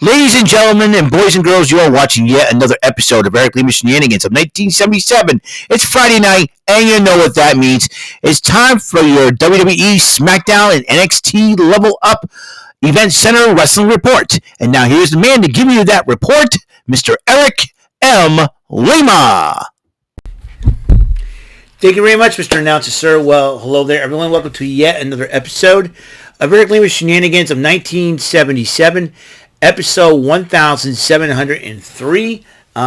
Ladies and gentlemen, and boys and girls, you are watching yet another episode of Eric Lima Shenanigans of 1977. It's Friday night, and you know what that means. It's time for your WWE, SmackDown, and NXT Level Up Event Center Wrestling Report. And now here's the man to give you that report, Mr. Eric M. Lima. Thank you very much, Mr. Announcer, sir. Well, hello there, everyone. Welcome to yet another episode of Eric Lima Shenanigans of 1977. Episode 1703.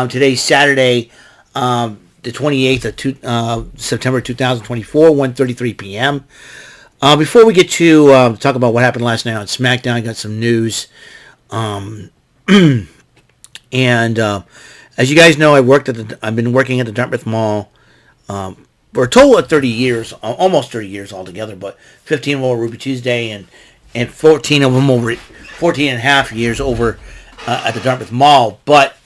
Today's Saturday, the 28th of September 2024, 1:33 p.m. Before we get to talk about what happened last night on SmackDown, I got some news. And as you guys know, I've been working at the Dartmouth Mall for a total of 30 years, almost 30 years altogether, but 15 of them over Ruby Tuesday and 14 of them over 14 and a half years over at the Dartmouth Mall, but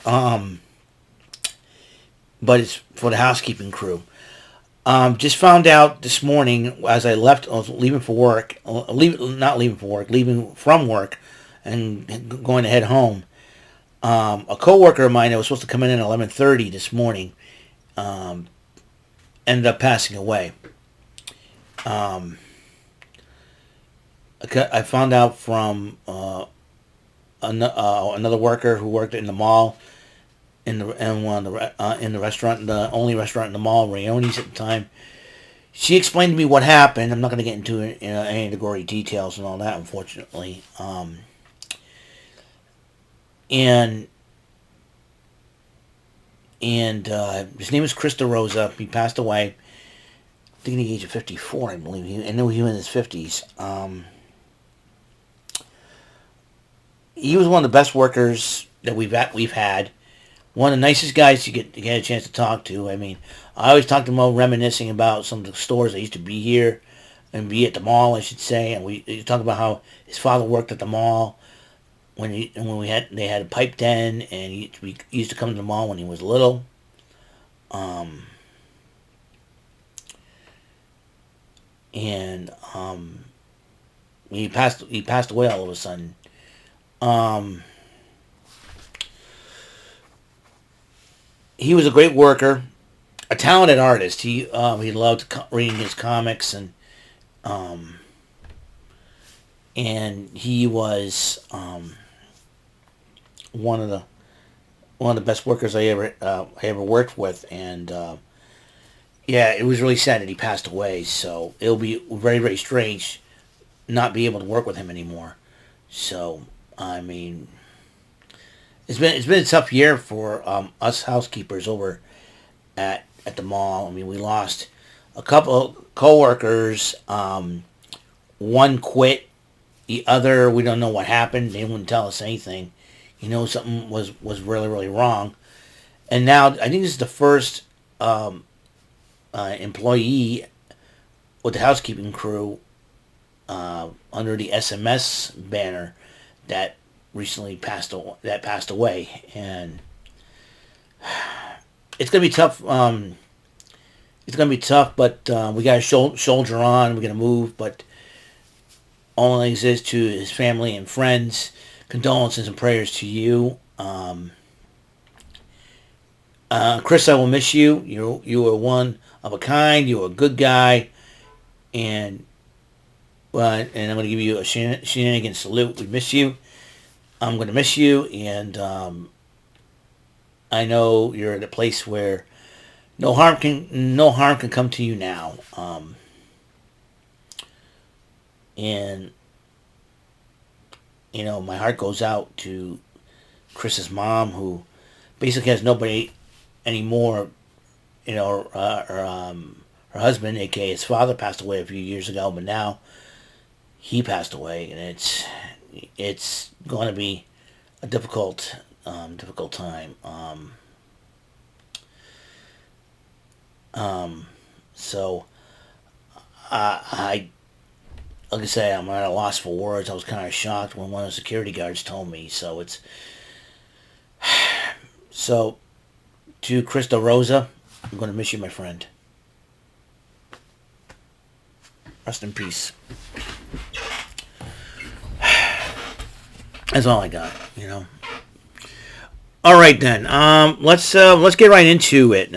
it's for the housekeeping crew. Just found out this morning as I was leaving from work and going to head home. A coworker of mine that was supposed to come in at 11:30 this morning ended up passing away. I found out from another worker who worked in the mall, in the restaurant, the only restaurant in the mall, Rayoni's at the time. She explained to me what happened. I'm not going to get into any of the gory details and all that, unfortunately. And his name is Chris DeRosa. He passed away, I think, at the age of 54, I believe. I know he was in his 50s. He was one of the best workers that we've had. One of the nicest guys you get a chance to talk to. I mean, I always talk to him about reminiscing about some of the stores that used to be here and be at the mall, I should say. And we talk about how his father worked at the mall they had a pipe den, and we used to come to the mall when he was little. He passed away all of a sudden. He was a great worker, a talented artist. He loved reading his comics, and he was one of the best workers I ever worked with, and it was really sad that he passed away. So it'll be very, very strange not be able to work with him anymore. So I mean, it's been a tough year for us housekeepers over at the mall. I mean, we lost a couple coworkers. One quit. The other, we don't know what happened. They wouldn't tell us anything. Something was really, really wrong. And now I think this is the first employee with the housekeeping crew under the SMS banner that recently passed away, and it's gonna be tough. But we gotta soldier on. We're gonna move, but all I is to his family and friends, condolences and prayers to you. Chris, I will miss you. You were one of a kind. You were a good guy, and I'm going to give you a Shenanigans salute. We miss you. I'm going to miss you, and I know you're at a place where no harm can come to you now. My heart goes out to Chris's mom, who basically has nobody anymore. Her husband, aka his father, passed away a few years ago, but now he passed away, and it's going to be a difficult time. So like I say, I'm at a loss for words. I was kind of shocked when one of the security guards told me. So to Chris DeRosa, I'm going to miss you, my friend. Rest in peace. That's all I got, All right then. Let's get right into it.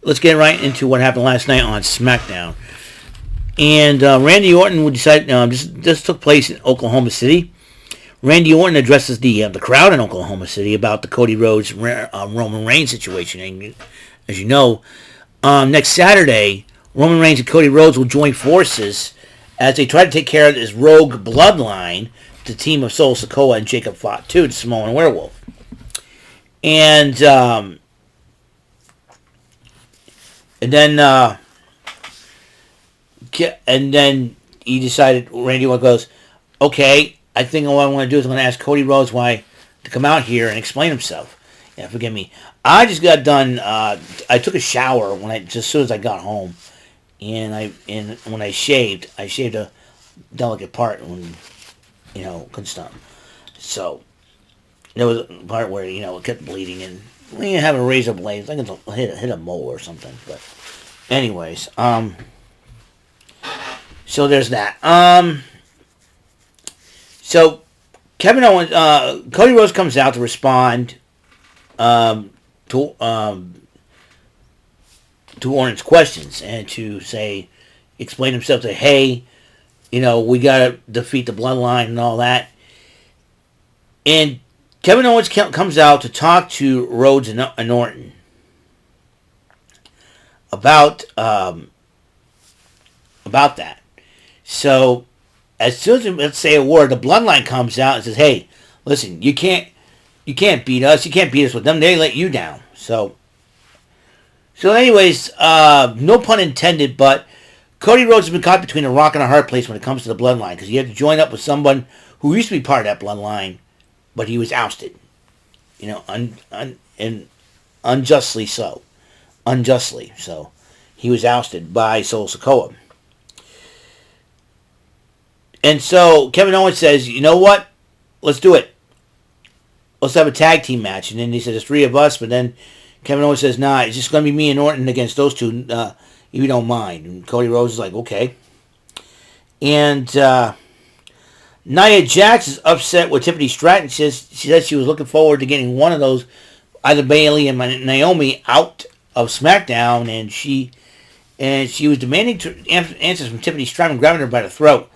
Let's get right into what happened last night on SmackDown. And Randy Orton would decide. This took place in Oklahoma City. Randy Orton addresses the crowd in Oklahoma City about the Cody Rhodes Roman Reigns situation. And as you know, next Saturday, Roman Reigns and Cody Rhodes will join forces as they try to take care of this rogue bloodline. The team of Solo Sikoa and Jacob Fatu, the Samoan Werewolf. And then he decided, Randy Orton goes, okay, I think what I want to do is I'm going to ask Cody Rhodes why to come out here and explain himself. Yeah, forgive me. I just got done, I took a shower just as soon as I got home. And when I shaved a delicate part when couldn't stop. So there was a part where it kept bleeding, and when you have a razor blade, I think it's hit a mole or something. But anyways, so there's that. So Kevin Owens, Cody Rhodes comes out to respond to Orton's questions and to explain himself, say, hey, we got to defeat the bloodline and all that. And Kevin Owens comes out to talk to Rhodes and Orton about that. So as soon as, let's say, a word, the bloodline comes out and says, hey, listen, you can't beat us. You can't beat us with them. They let you down. So anyways, no pun intended, but Cody Rhodes has been caught between a rock and a hard place when it comes to the bloodline, because he had to join up with someone who used to be part of that bloodline, but he was ousted. And unjustly so. Unjustly so. He was ousted by Solo Sikoa. And so Kevin Owens says, you know what? Let's do it. Let's have a tag team match. And then he says, there's three of us, but then Kevin Owens says, nah, it's just going to be me and Orton against those two, if you don't mind. And Cody Rhodes is like, okay. And Nia Jax is upset with Tiffany Stratton. She said she was looking forward to getting one of those, either Bayley and Naomi, out of SmackDown, and she was demanding answers from Tiffany Stratton, grabbing her by the throat.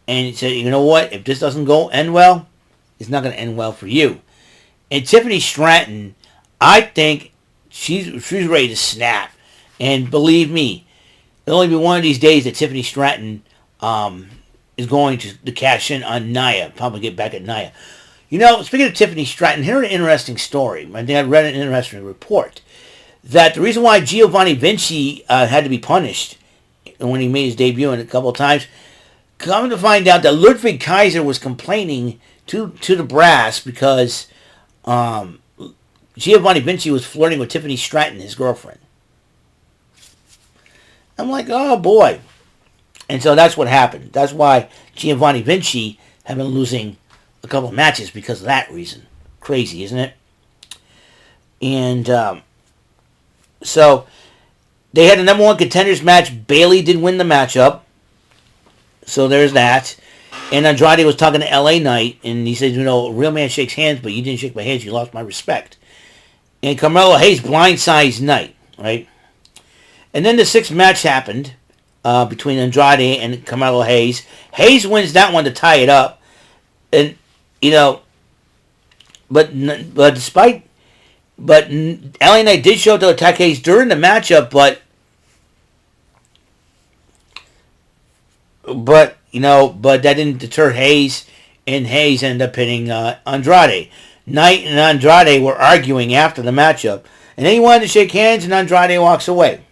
And he said, you know what? If this doesn't end well, it's not going to end well for you. And Tiffany Stratton, I think she's ready to snap. And believe me, it'll only be one of these days that Tiffany Stratton is going to cash in on Nia. Probably get back at Nia. Speaking of Tiffany Stratton, here's an interesting story. I think I read an interesting report that the reason why Giovanni Vinci had to be punished when he made his debut a couple of times, come to find out that Ludwig Kaiser was complaining to the brass because Giovanni Vinci was flirting with Tiffany Stratton, his girlfriend. I'm like, oh boy. And so that's what happened. That's why Giovanni Vinci have been losing a couple of matches because of that reason. Crazy, isn't it? And so they had a number one contenders match. Bayley did win the matchup. So there's that. And Andrade was talking to LA Knight, and he said, a real man shakes hands, but you didn't shake my hands. You lost my respect. And Carmelo Hayes blindsides Knight, right? And then the sixth match happened between Andrade and Carmelo Hayes. Hayes wins that one to tie it up. And, but LA Knight did show up to attack Hayes during the matchup, but that didn't deter Hayes, and Hayes ended up hitting Andrade. Knight and Andrade were arguing after the matchup, and then he wanted to shake hands, and Andrade walks away.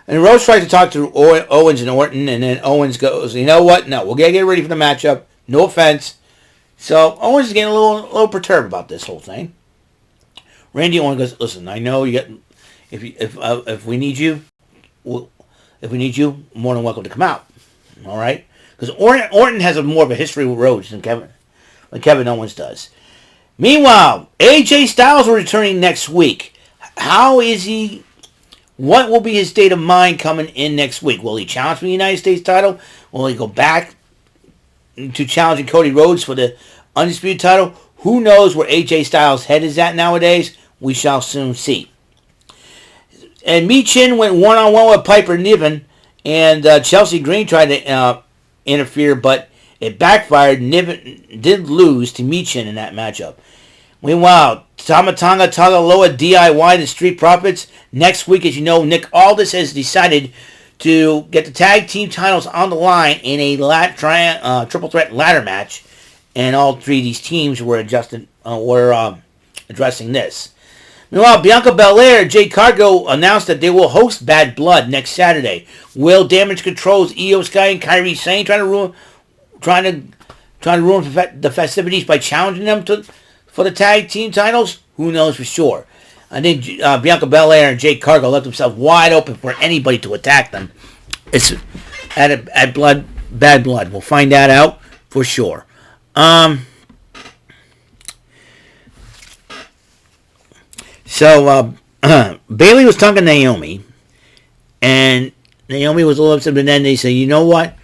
And Rose tries to talk to Owens and Orton, and then Owens goes, you know what? No, we're going to get ready for the matchup. No offense. So Owens is getting a little perturbed about this whole thing. Randy Orton goes, listen, I know you got, if we need you, more than welcome to come out. All right? Because Orton has more of a history with Rhodes than Kevin Owens does. Meanwhile, AJ Styles will be returning next week. How is he? What will be his state of mind coming in next week? Will he challenge for the United States title? Will he go back to challenging Cody Rhodes for the Undisputed title? Who knows where AJ Styles' head is at nowadays? We shall soon see. And Michin went one-on-one with Piper Niven, and Chelsea Green tried to interfere, but it backfired. Niven did lose to Michin in that matchup. Meanwhile, Tama Tonga Tagaloa DIY, the Street Profits. Next week, as you know, Nick Aldis has decided to get the tag team titles on the line in a triple threat ladder match. And all three of these teams were addressing this. Meanwhile, Bianca Belair and Jade Cargill announced that they will host Bad Blood next Saturday. Will Damage Control's Io Sky and Kairi Sane trying to ruin the festivities by challenging them for the tag team titles? Who knows for sure. I think Bianca Belair and Jade Cargill left themselves wide open for anybody to attack them. It's at Bad Blood. We'll find that out for sure. So Bayley was talking to Naomi, and Naomi was a little upset, but then they say, you know what?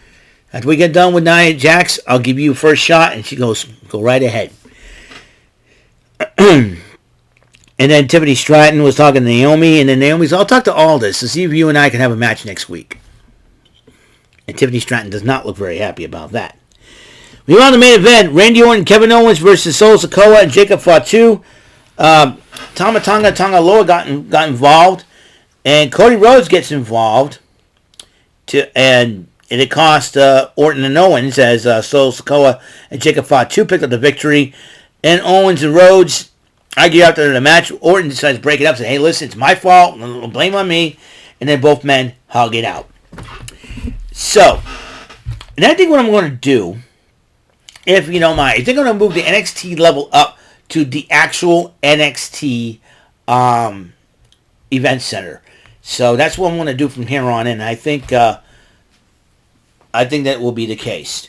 After we get done with Nia Jax, I'll give you first shot, and she goes, go right ahead. And then Tiffany Stratton was talking to Naomi, and then Naomi's, I'll talk to Aldis to see if you and I can have a match next week. And Tiffany Stratton does not look very happy about that. We were on the main event. Randy Orton and Kevin Owens versus Solo Sikoa and Jacob Fatu. Tama Tonga Loa got involved. And Cody Rhodes gets involved. And it cost Orton and Owens as Solo Sikoa and Jacob Fatu picked up the victory. And Owens and Rhodes argue after the match. Orton decides to break it up. Say, hey, listen, it's my fault. Blame on me. And then both men hug it out. So, and I think what I'm going to do, if you don't mind, I think I'm going to move the NXT level up to the actual NXT event center. So that's what I'm going to do from here on in. I think that will be the case.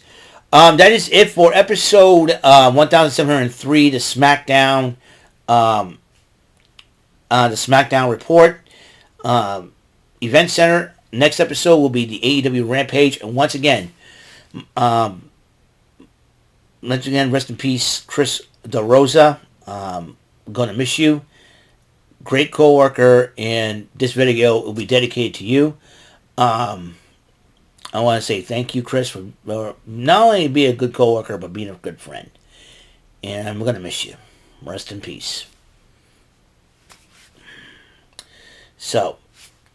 That is it for episode 1703, the SmackDown report. Event center. Next episode will be the AEW Rampage, and once again, rest in peace, Chris DeRosa. Gonna miss you. Great co-worker, and this video will be dedicated to you. I want to say thank you, Chris, for not only being a good co-worker, but being a good friend. And I'm gonna miss you. Rest in peace. So,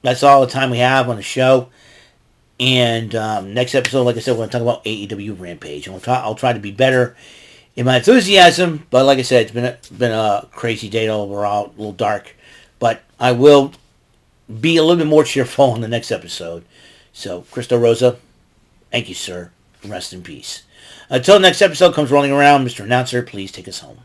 that's all the time we have on the show. And next episode, like I said, we're going to talk about AEW Rampage. And I'll try to be better in my enthusiasm. But like I said, it's been a crazy day overall, a little dark. But I will be a little bit more cheerful in the next episode. So, Cristo Rosa, thank you, sir. Rest in peace. Until next episode comes rolling around, Mr. Announcer, please take us home.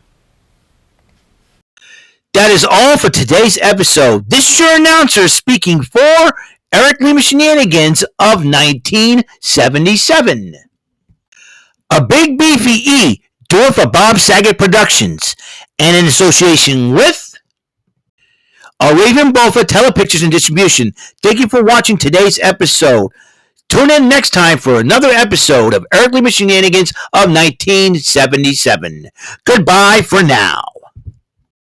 That is all for today's episode. This is your announcer speaking for Eric Lima Shenanigans of 1977. A Big Beefy E, doing for Bob Saget Productions, and in association with a Raven Bofa Telepictures and Distribution. Thank you for watching today's episode. Tune in next time for another episode of Eric Lima Shenanigans of 1977. Goodbye for now.